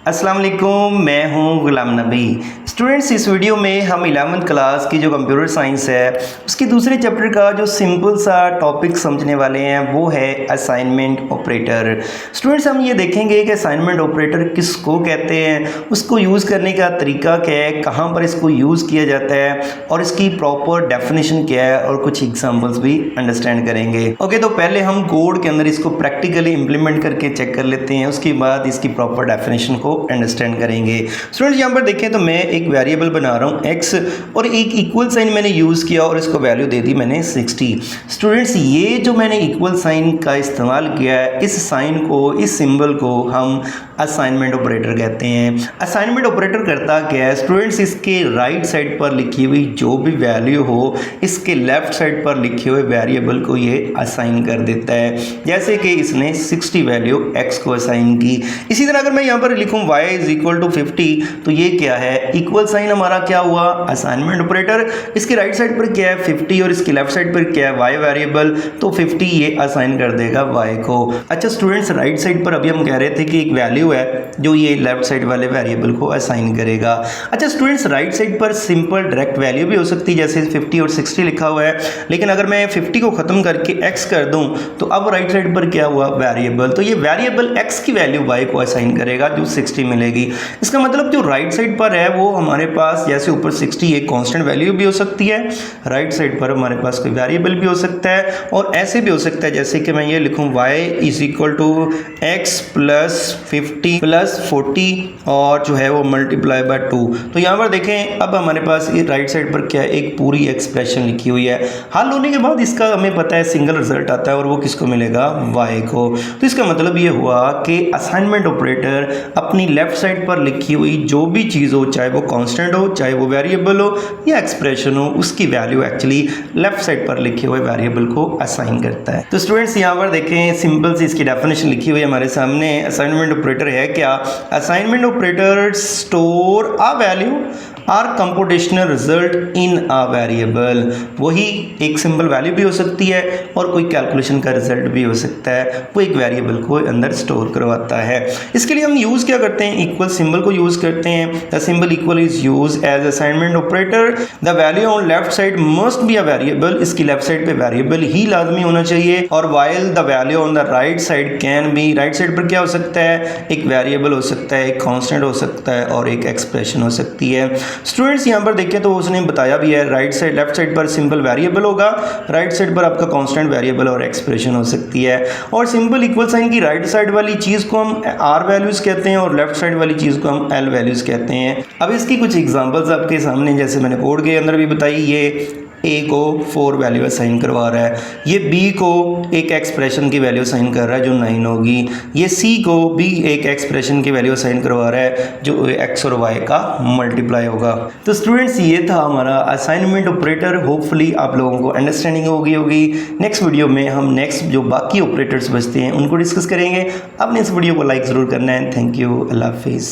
अस्सलाम वालेकुम, मैं हूं गुलाम नबी। स्टूडेंट्स, इस वीडियो में हम 11th क्लास की जो कंप्यूटर साइंस है उसके दूसरे चैप्टर का जो सिंपल सा टॉपिक समझने वाले हैं वो है असाइनमेंट ऑपरेटर। स्टूडेंट्स, हम ये देखेंगे कि असाइनमेंट ऑपरेटर किसको कहते हैं, उसको यूज़ करने का तरीका क्या है, कहाँ पर इसको यूज़ किया जाता है और इसकी प्रॉपर डेफिनेशन क्या है और कुछ एग्जाम्पल्स भी अंडरस्टैंड करेंगे। ओके, तो पहले हम कोड के अंदर इसको प्रैक्टिकली इंप्लीमेंट करके चेक कर लेते हैं, उसके बाद इसकी प्रॉपर डेफिनेशन को अंडरस्टैंड करेंगे। स्टूडेंट्स, यहाँ पर देखें तो मैं एक वेरिएबल बना रहा हूँ x और एक इक्वल साइन मैंने यूज़ किया और इसको वैल्यू दे दी मैंने 60। स्टूडेंट्स, ये जो मैंने इक्वल साइन का इस्तेमाल किया है, इस साइन को, इस सिंबल को हम असाइनमेंट ऑपरेटर कहते हैं। असाइनमेंट ऑपरेटर करता क्या है स्टूडेंट्स, इसके राइट साइड पर लिखी हुई जो भी वैल्यू हो इसके लेफ्ट साइड पर लिखे हुए वेरिएबल को ये असाइन कर देता है। जैसे कि इसने 60 वैल्यू x को असाइन की। इसी तरह अगर मैं यहाँ पर लिखूँ y इज इक्वल टू 50, तो ये क्या है, इक्वल साइन हमारा क्या हुआ, असाइनमेंट ऑपरेटर। इसके राइट साइड पर क्या है 50 और इसकी लेफ्ट साइड पर क्या है y वेरिएबल, तो 50 ये असाइन कर देगा y को। अच्छा स्टूडेंट्स, राइट साइड पर अभी हम कह रहे थे कि एक वैल्यू है जो ये लेफ्ट साइड वाले वेरिएबल को असाइन करेगा। अच्छा स्टूडेंट्स, राइट साइड पर सिंपल डायरेक्ट वैल्यू भी हो सकती है, जैसे 50 और 60 लिखा हुआ है, लेकिन अगर मैं 50 को खत्म करके x कर दूं तो अब राइट साइड पर क्या हुआ, वेरिएबल। तो ये वेरिएबल x की वैल्यू y को असाइन करेगा जो 60 मिलेगी। इसका मतलब जो राइट साइड पर है वो हमारे पास, जैसे ऊपर 60 एक कांस्टेंट वैल्यू भी हो सकती है, राइट साइड पर हमारे पास कोई वेरिएबल भी हो सकता है और ऐसे भी हो सकता है जैसे कि मैं ये लिखूं y is equal to x plus 50 plus 40 और जो है वो मल्टीप्लाई बाय 2। तो यहाँ पर देखें अब हमारे पास ये राइट साइड पर क्या है, एक पूरी एक्सप्रेशन लिखी हुई है। हल होने के बाद इसका हमें पता है सिंगल रिजल्ट आता है और वो किसको मिलेगा, y को। तो इसका मतलब ये हुआ कि असाइनमेंट ऑपरेटर अपनी लेफ्ट साइड पर लिखी हुई जो भी चीज़ हो, चाहे वो कांस्टेंट हो, चाहे वो वेरिएबल हो या एक्सप्रेशन हो, उसकी वैल्यू एक्चुअली लेफ्ट साइड पर लिखे हुए वेरिएबल को असाइन करता है। तो स्टूडेंट्स, यहाँ पर देखें सिंपल सी इसकी डेफिनेशन लिखी हुई है हमारे सामने। असाइनमेंट ऑपरेटर है क्या, assignment operator store a value or computational result in a variable. वही एक सिंपल वैल्यू भी हो सकती है और कोई कैलकुलेशन का रिजल्ट भी हो सकता है, वो एक वेरिएबल को अंदर स्टोर करवाता है। इसके लिए हम यूज़ क्या करते हैं, इक्वल सिंबल को यूज़ करते हैं। The symbol equal is use as assignment operator. The value on left side must be a variable. इसकी लेफ्ट साइड पे वेरिएबल ही लाजमी होना चाहिए। और while the value on the right side can be, right side पर क्या हो सकता है, एक वेरिएबल हो सकता है, एक कांस्टेंट हो सकता है और एक एक्सप्रेशन हो सकती है। स्टूडेंट्स, यहाँ पर देखें तो उसने बताया भी है, राइट साइड लेफ्ट साइड पर सिंपल वेरिएबल होगा, राइट साइड पर आपका कांस्टेंट वेरिएबल और एक्सप्रेशन हो सकती है। और सिंपल इक्वल साइन की राइट साइड वाली चीज़ को हम आर वैल्यूज़ कहते हैं और लेफ्ट साइड वाली चीज़ को हम एल वैल्यूज़ कहते हैं। अब इसकी कुछ एग्जांपल्स आपके सामने, जैसे मैंने कोड के अंदर भी बताई, ये ए को 4 वैल्यू असाइन करवा रहा है, ये बी को एक एक्सप्रेशन की वैल्यू असाइन कर रहा है जो 9 होगी, ये सी को भी एक एक्सप्रेशन की वैल्यू असाइन करवा रहा है जो एक्स और वाई का मल्टीप्लाई होगा। तो स्टूडेंट्स, ये था हमारा असाइनमेंट ऑपरेटर। होपफुली आप लोगों को अंडरस्टैंडिंग होगी। नेक्स्ट वीडियो में हम नेक्स्ट जो बाकी ऑपरेटर्स बचते हैं उनको डिस्कस करेंगे। आपने इस वीडियो को लाइक ज़रूर करना है। थैंक यू, अल्लाह हाफिज़।